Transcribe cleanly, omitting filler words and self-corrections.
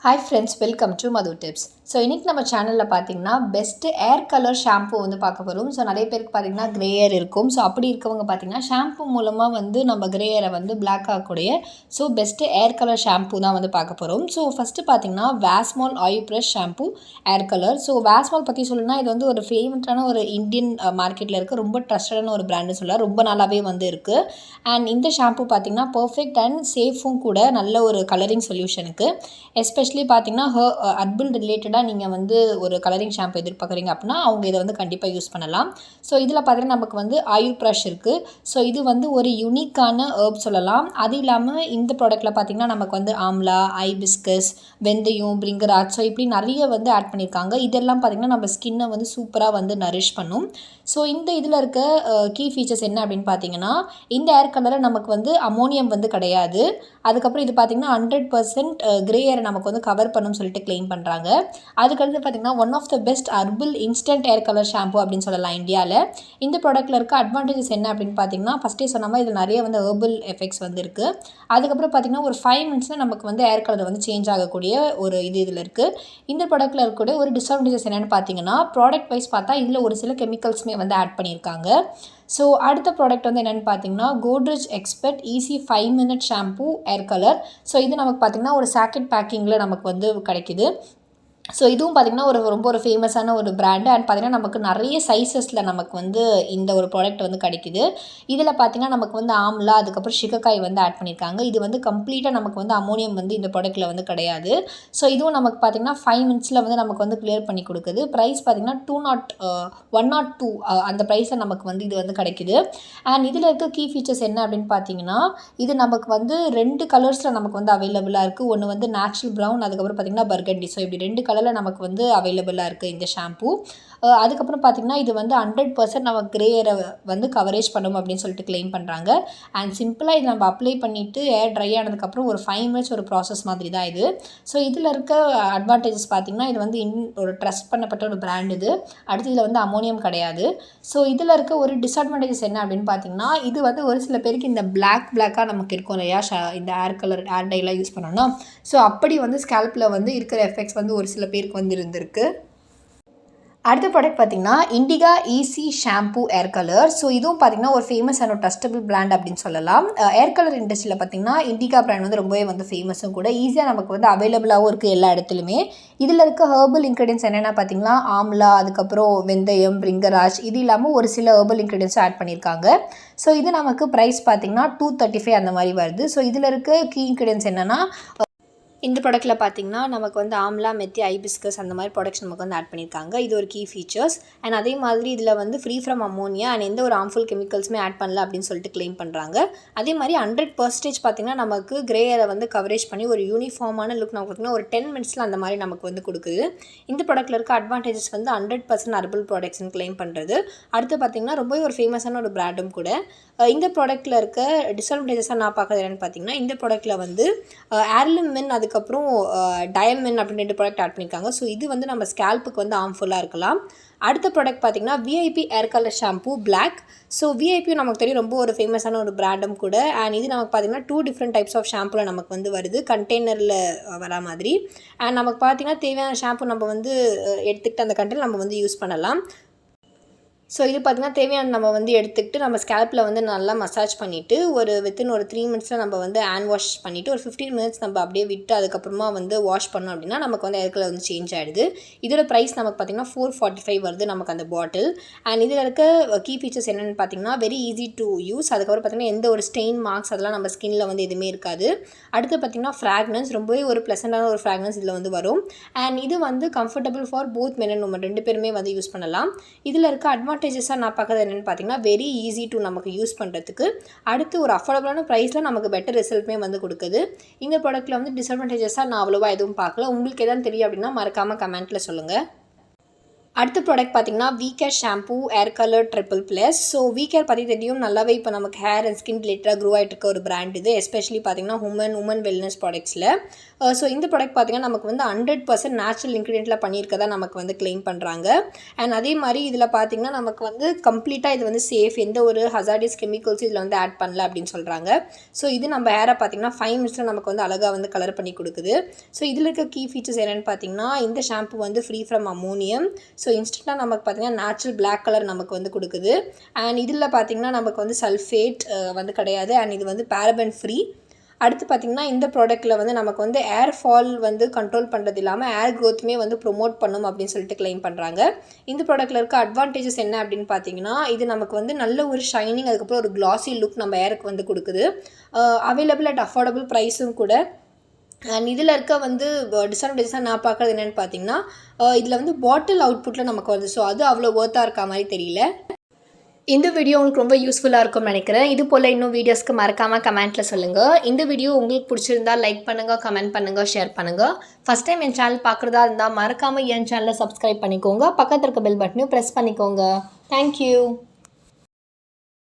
Hi friends, welcome to Madhu Tips. So இன்றைக்கி நம்ம சேனலில் பார்த்தீங்கன்னா பெஸ்ட்டு ஏர் கலர் ஷாம்பு வந்து பார்க்க போகிறோம். ஸோ நிறைய பேருக்கு பார்த்தீங்கன்னா க்ரே ஏர் இருக்கும். ஸோ அப்படி இருக்கவங்க பார்த்தீங்கன்னா ஷாம்பு மூலமாக வந்து நம்ம க்ரே ஏரை வந்து பிளாக் ஆகக்கூடிய பெஸ்ட்டு ஏர் கலர் ஷாம்பு தான் வந்து பார்க்க போகிறோம். ஸோ ஃபஸ்ட்டு பார்த்தீங்கன்னா வாஸ்மால் oil brush shampoo hair colour. So வாஸ்மால் பற்றி சொல்லணும்னா இது வந்து ஒரு ஃபேமஸான ஒரு இந்தியன் மார்க்கெட்டில் இருக்க ரொம்ப ட்ரஸ்டடான ஒரு பிராண்டுன்னு சொல்லலாம். ரொம்ப நாளாகவே வந்து இருக்குது. அண்ட் இந்த ஷாம்பு பார்த்தீங்கன்னா பர்ஃபெக்ட் அண்ட் சேஃபும் கூட, நல்ல ஒரு கலரிங் சொல்யூஷனுக்கு. எஸ்பெஷலி பார்த்தீங்கன்னா ஹர்பல் ரிலேட்டடாக நீங்கள் வந்து ஒரு கலரிங் ஷாம்பு எதிர்பார்க்குறீங்க அப்படின்னா அவங்க இதை வந்து கண்டிப்பாக யூஸ் பண்ணலாம். ஸோ இதில் பார்த்தீங்கன்னா நமக்கு வந்து ஆயில் ப்ரஷ் இருக்குது. ஸோ இது வந்து ஒரு யூனிக்கான ஹர்ப் சொல்லலாம். அது இல்லாமல் இந்த ப்ராடக்ட்டில் பார்த்தீங்கன்னா நமக்கு வந்து ஆம்லா, ஐபிஸ்கஸ், வெந்தயம், பிரிங்கராஜ், ஸோ இப்படி நிறைய வந்து ஆட் பண்ணியிருக்காங்க. இதெல்லாம் பார்த்திங்கன்னா நம்ம ஸ்கின்னை வந்து சூப்பராக வந்து நரிஷ் பண்ணும். ஸோ இந்த இதில் இருக்க கீ ஃபீச்சர்ஸ் என்ன அப்படின்னு பார்த்தீங்கன்னா, இந்த ஏர் கலரில் நமக்கு வந்து அமோனியம் வந்து கிடையாது. அதுக்கப்புறம் இது பார்த்திங்கன்னா 100% க்ரே ஏரை நமக்கு வந்து கவர் பண்ணும் சொல்லிட்டு கிளைம் பண்ணுறாங்க. அதுக்கடுத்து பார்த்திங்கன்னா one of the best herbal instant hair colour shampoo அப்படின்னு சொல்லலாம் இந்தியாவில். இந்த ப்ராடக்ட்டில் இருக்க அட்வான்டேஜஸ் என்ன அப்படின்னு பார்த்தீங்கன்னா, ஃபஸ்ட்டே சொன்ன மாதிரி இதில் நிறைய வந்து ஹர்பல் எஃபெக்ட்ஸ் வந்து இருக்குது. அதுக்கப்புறம் பார்த்திங்கன்னா ஒரு 5 மினிட்ஸில் நமக்கு வந்து ஏர் கலர் வந்து சேஞ்ச் ஆகக்கூடிய ஒரு இதில் இருக்குது. இந்த ப்ராடக்ட்டில் இருக்கக்கூடிய ஒரு டிஸ்அட்வான்டேஜஸ் என்னென்னு பார்த்தீங்கன்னா, ப்ராடக்ட் வைஸ் பார்த்தா இதில் ஒரு சில கெமிக்கல்ஸுமே வந்து ஆட் பண்ணியிருக்காங்க. ஸோ அடுத்த ப்ராடக்ட் வந்து என்னென்னு பார்த்தீங்கன்னா, Godrej expert easy 5 minute shampoo hair colour. So இது நமக்கு பார்த்திங்கன்னா ஒரு சாக்கெட் பேக்கிங்கில் நமக்கு வந்து கிடைக்குது. ஸோ இதுவும் பார்த்திங்கன்னா ரொம்ப ஒரு ஃபேமஸான ஒரு பிராண்டு. அண்ட் பார்த்திங்கன்னா நமக்கு நிறைய சைஸஸில் நமக்கு வந்து இந்த ஒரு ப்ராடக்ட் வந்து கிடைக்குது. இதில் பார்த்திங்கன்னா நமக்கு வந்து ஆம்லா, அதுக்கப்புறம் சிகக்காய் வந்து ஆட் பண்ணியிருக்காங்க. இது வந்து கம்ப்ளீட்டாக நமக்கு வந்து அமோனியம் வந்து இந்த ப்ராடக்ட்டில் வந்து கிடையாது. ஸோ இதுவும் நமக்கு பார்த்திங்கன்னா 5 மினிட்ஸில் வந்து நமக்கு வந்து கிளியர் பண்ணி கொடுக்குது. ப்ரைஸ் பார்த்திங்கன்னா 102 அந்த ப்ரைஸில் நமக்கு வந்து இது வந்து கிடைக்குது. அண்ட் இதில் இருக்க கீ ஃபீச்சர்ஸ் என்ன அப்படின்னு பார்த்தீங்கன்னா, இது நமக்கு வந்து 2 கலர்ஸில் நமக்கு வந்து அவைலபிளாக இருக்குது. ஒன்று வந்து நேச்சுரல் ப்ரௌன், அதுக்கப்புறம் பார்த்திங்கன்னா பர்கண்டி. ஸோ இப்படி 2 கலரில் நமக்கு வந்து அவைலபிளாக இருக்குது இந்த ஷாம்பு. அதுக்கப்புறம் பார்த்திங்கன்னா இது வந்து 100% நம்ம க்ரே ஏரை வந்து கவரேஜ் பண்ணும் அப்படின்னு சொல்லிட்டு கிளைம் பண்ணுறாங்க. அண்ட் சிம்பிளாக இது நம்ம அப்ளை பண்ணிவிட்டு ஏர் ட்ரை ஆனதுக்கப்புறம் ஒரு 5 மினிட்ஸ் ஒரு ப்ராசஸ் மாதிரி தான் இது. ஸோ இதில் இருக்க அட்வான்டேஜஸ் பார்த்திங்கன்னா, இது வந்து ஒரு ட்ரஸ்ட் பண்ணப்பட்ட ஒரு பிராண்ட் இது. அடுத்து இதில் வந்து அமோனியம் கிடையாது. ஸோ இதில் இருக்க ஒரு டிஸ்அட்வான்டேஜஸ் என்ன அப்படின்னு பார்த்திங்கன்னா, இது வந்து ஒரு சில பேருக்கு இந்த பிளாக்காக நமக்கு இருக்கும் இல்லையா, இந்த ஏர் கலர் ஏர் டைலாம் யூஸ் பண்ணோன்னா, ஸோ அப்படி வந்து ஸ்கேல்பில் வந்து இருக்கிற எஃபெக்ட்ஸ் வந்து ஒரு சில பேருக்கு வந்து இருந்திருக்கு. அடுத்த ப்ராடக்ட் பார்த்திங்கன்னா Indica easy shampoo hair colour. So இதுவும் பார்த்திங்கன்னா ஒரு ஃபேமஸான ஒரு ட்ரஸ்டபிள் பிராண்ட் அப்படின்னு சொல்லலாம். ஏர் கலர் இண்டஸ்ட்ரியில் பார்த்திங்கன்னா இண்டிகா பிராண்ட் வந்து ரொம்பவே வந்து ஃபேமஸும் கூட. ஈஸியாக நமக்கு வந்து அவைலபிளாகவும் இருக்குது எல்லா இடத்துலையுமே. இதில் இருக்க ஹெர்பல் இன்க்ரீடியன்ஸ் என்னென்னா பார்த்திங்கன்னா ஆம்லா, அதுக்கப்புறம் வெந்தயம், பிரிங்கராஜ், இது இல்லாமல் ஒரு சில ஹெர்பல் இன்க்ரீடியன்ஸும் ஆட் பண்ணியிருக்காங்க. ஸோ இது நமக்கு ப்ரைஸ் பார்த்திங்கன்னா 235 அந்த மாதிரி வருது. ஸோ இதில் இருக்க கீ இன்க்ரீடியன்ஸ் என்னென்னா, இந்த ப்ராடக்ட்டில் பார்த்திங்கன்னா நமக்கு வந்து ஆம்லா, மெத்தி, ஐபிஸ்கஸ் அந்த மாதிரி ப்ராடக்ட்ஸ் நமக்கு வந்து ஆட் பண்ணியிருக்காங்க. இது ஒரு கீ ஃபீச்சர்ஸ். அண்ட் அதே மாதிரி இதில் வந்து ஃப்ரீ ஃப்ரம் அமோனியா அண்ட் எந்த ஒரு ஹார்ம்ஃபுல் கெமிக்கல்ஸுமே ஆட் பண்ணல அப்படின்னு சொல்லிட்டு கிளைம் பண்ணுறாங்க. அதே மாதிரி 100% பார்த்திங்கன்னா நமக்கு க்ரே ஏரை வந்து கவரேஜ் பண்ணி ஒரு யூனிஃபார்மான லுக் நமக்கு பார்த்திங்கன்னா ஒரு 10 மினிட்ஸில் அந்த மாதிரி நமக்கு வந்து கொடுக்குது. இந்த ப்ராடக்ட்டில் இருக்க அட்வான்டேஜஸ் வந்து 100% ஹர்பல் ப்ராடக்ட்ஸ்னு கிளைம் பண்ணுறது. அடுத்து பார்த்திங்கன்னா ரொம்பவே ஒரு ஃபேமஸான ஒரு பிராண்டும் கூட. இந்த ப்ராடக்ட்டில் இருக்க டிஸ்அட்வான்டேஜஸாக நான் பார்க்குறது என்னென்னு பார்த்திங்கன்னா, இந்த ப்ராடக்ட்டில் வந்து ஏர்லிமின், அதுக்கப்புறம் டயமின் அப்படின்னு 2 ப்ராடக்ட் ஆட் பண்ணியிருக்காங்க. ஸோ இது வந்து நம்ம ஸ்கேல்ப்புக்கு வந்து ஹார்ம்ஃபுல்லாக இருக்கலாம். அடுத்த ப்ராடக்ட் பார்த்திங்கன்னா VIP hair colour shampoo black. So VIP நமக்கு தெரியும் ரொம்ப ஒரு ஃபேமஸான ஒரு பிராண்டும் கூட. அண்ட் இது நமக்கு பார்த்திங்கன்னா 2 டிஃப்ரெண்ட் டைப்ஸ் ஆஃப் ஷாம்புவில் நமக்கு வந்து வருது, கண்டெய்னரில் வர மாதிரி. அண்ட் நமக்கு பார்த்திங்கன்னா தேவையான ஷாம்பு நம்ம வந்து எடுத்துக்கிட்டு அந்த கண்டெய்னர் நம்ம வந்து யூஸ் பண்ணலாம். ஸோ இது பார்த்திங்கன்னா தேவையான நம்ம வந்து எடுத்துக்கிட்டு நம்ம ஸ்கேல்ப்பில் வந்து நல்லா மசாஜ் பண்ணிவிட்டு வித்தின் ஒரு 3 மினிட்ஸில் நம்ம வந்து ஹேண்ட் வாஷ் பண்ணிவிட்டு ஒரு 15 மினிட்ஸ் நம்ம அப்படியே விட்டு அதுக்கப்புறமா வந்து வாஷ் பண்ணோம் அப்படின்னா நமக்கு வந்து ஏர் கலர் வந்து சேஞ்ச் ஆகிடுது. இதோட ப்ரைஸ் நமக்கு பார்த்திங்கன்னா 445 வருது நமக்கு அந்த பாட்டில். அண்ட் இதில் இருக்க கீ ஃபீச்சர்ஸ் என்னென்னு பார்த்திங்கன்னா வெரி ஈஸி டு யூஸ். அதுக்கப்புறம் பார்த்திங்கன்னா எந்த ஒரு ஸ்டெயின் மார்க்ஸ் அதெல்லாம் நம்ம ஸ்கின்னில் வந்து எதுவுமே இருக்காது. அடுத்து பார்த்திங்கன்னா ஃப்ராக்னன்ஸ், ரொம்பவே ஒரு ப்ளசண்டான ஒரு ஃப்ராக்னன்ஸ் இதில் வந்து வரும். அண்ட் இது வந்து comfortable for both men and women 2 பேருமே வந்து யூஸ் பண்ணலாம். இதில் இருக்க அட்வான்டேஜஸாக நான் பார்க்குறது என்னென்னு பார்த்தீங்கன்னா வெரி ஈஸி டு நமக்கு யூஸ் பண்ணுறதுக்கு. அடுத்து ஒரு அஃபோர்டபுளான ப்ரைஸில் நமக்கு பெட்டர் ரிசல்ட்டுமே வந்து கொடுக்குது. இந்த ப்ராடக்ட்டில் வந்து டிஸ்அட்வான்டேஜஸாக நான் அவ்வளோவா எதுவும் பார்க்கல. உங்களுக்கு எதாவது தெரியும் அப்படின்னா மறக்காமல் கமெண்ட்டில் சொல்லுங்கள். அடுத்த ப்ராடக்ட் பார்த்தீங்கன்னா வீகேர் ஷாம்பூ ஏர் கலர் ட்ரிபிள் ப்ளஸ். ஸோ வீகேர் பற்றி தெரியும், நல்லாவே இப்போ நமக்கு ஹேர் அண்ட் ஸ்கின் ரிலேட்டடாக க்ரோ ஆகிட்டு இருக்க ஒரு பிராண்ட் இது. எஸ்பெஷலி பார்த்தீங்கன்னா உமன் வெல்னஸ் ப்ராடக்ட்ஸில். ஸோ இந்த ப்ராடக்ட் பார்த்தீங்கன்னா நமக்கு வந்து 100% நேச்சுரல் இன்க்ரீடியண்ட்டில் பண்ணியிருக்கதா நமக்கு வந்து கிளைம் பண்ணுறாங்க. அண்ட் அதே மாதிரி இதில் பார்த்தீங்கன்னா நமக்கு வந்து கம்ப்ளீட்டாக இது வந்து சேஃப், எந்த ஒரு ஹசார்டியஸ் கெமிக்கல்ஸும் இதில் வந்து ஆட் பண்ணல அப்படின்னு சொல்கிறாங்க. ஸோ இது நம்ம ஹேரை பார்த்தீங்கன்னா 5 மினிட்ஸில் நமக்கு வந்து அழகாக வந்து கலர் பண்ணி கொடுக்குது. ஸோ இதில் இருக்க கீ ஃபீச்சர்ஸ் என்னென்னு பார்த்தீங்கன்னா, இந்த ஷாம்பு வந்து ஃப்ரீ ஃப்ரம் அமோனியம். ஸோ இன்ஸ்டண்ட்டாக நமக்கு பார்த்தீங்கன்னா நேச்சுரல் பிளாக் கலர் நமக்கு வந்து கொடுக்குது. அண்ட் இதில் பார்த்தீங்கன்னா நமக்கு வந்து சல்ஃபேட் வந்து கிடையாது. அண்ட் இது வந்து பேரபன் ஃப்ரீ. அடுத்து பார்த்திங்கன்னா இந்த ப்ராடக்ட்டில் வந்து நமக்கு வந்து ஏர் ஃபால் வந்து கண்ட்ரோல் பண்ணுறது இல்லாமல் ஏர் க்ரோத்துமே வந்து ப்ரொமோட் பண்ணும் அப்படின்னு சொல்லிட்டு கிளைம் பண்ணுறாங்க. இந்த ப்ராடக்ட்டில் இருக்க அட்வான்டேஜஸ் என்ன அப்படின்னு பார்த்தீங்கன்னா, இது நமக்கு வந்து நல்ல ஒரு ஷைனிங், அதுக்கப்புறம் ஒரு கிளாஸி லுக் நம்ம ஏருக்கு வந்து கொடுக்குது. அவைலபிள் அட் அஃபோர்டபுள் ப்ரைஸும் கூட. அண்ட் இதில் இருக்க வந்து டிஸ்அட்வான்டேஜஸாக நான் பார்க்குறது என்னென்னு பார்த்தீங்கன்னா, இதில் வந்து பாட்டில் அவுட்புட்டில் நமக்கு வருது. ஸோ அது அவ்வளோ ஒர்த்தாக இருக்க மாதிரி தெரியல. இந்த வீடியோ உங்களுக்கு ரொம்ப யூஸ்ஃபுல்லாக இருக்கும்னு நினைக்கிறேன். இது போல் இன்னும் வீடியோஸ்க்கு மறக்காமல் கமெண்ட்டில் சொல்லுங்கள். இந்த வீடியோ உங்களுக்கு பிடிச்சிருந்தா லைக் பண்ணுங்கள், கமெண்ட் பண்ணுங்கள், ஷேர் பண்ணுங்கள். ஃபஸ்ட் டைம் என் சேனல் பார்க்குறதா இருந்தால் மறக்காமல் என் சேனலை சப்ஸ்கிரைப் பண்ணிக்கோங்க. பக்கத்தில் இருக்க பெல் பட்டனையும் ப்ரெஸ் பண்ணிக்கோங்க. தேங்க்யூ.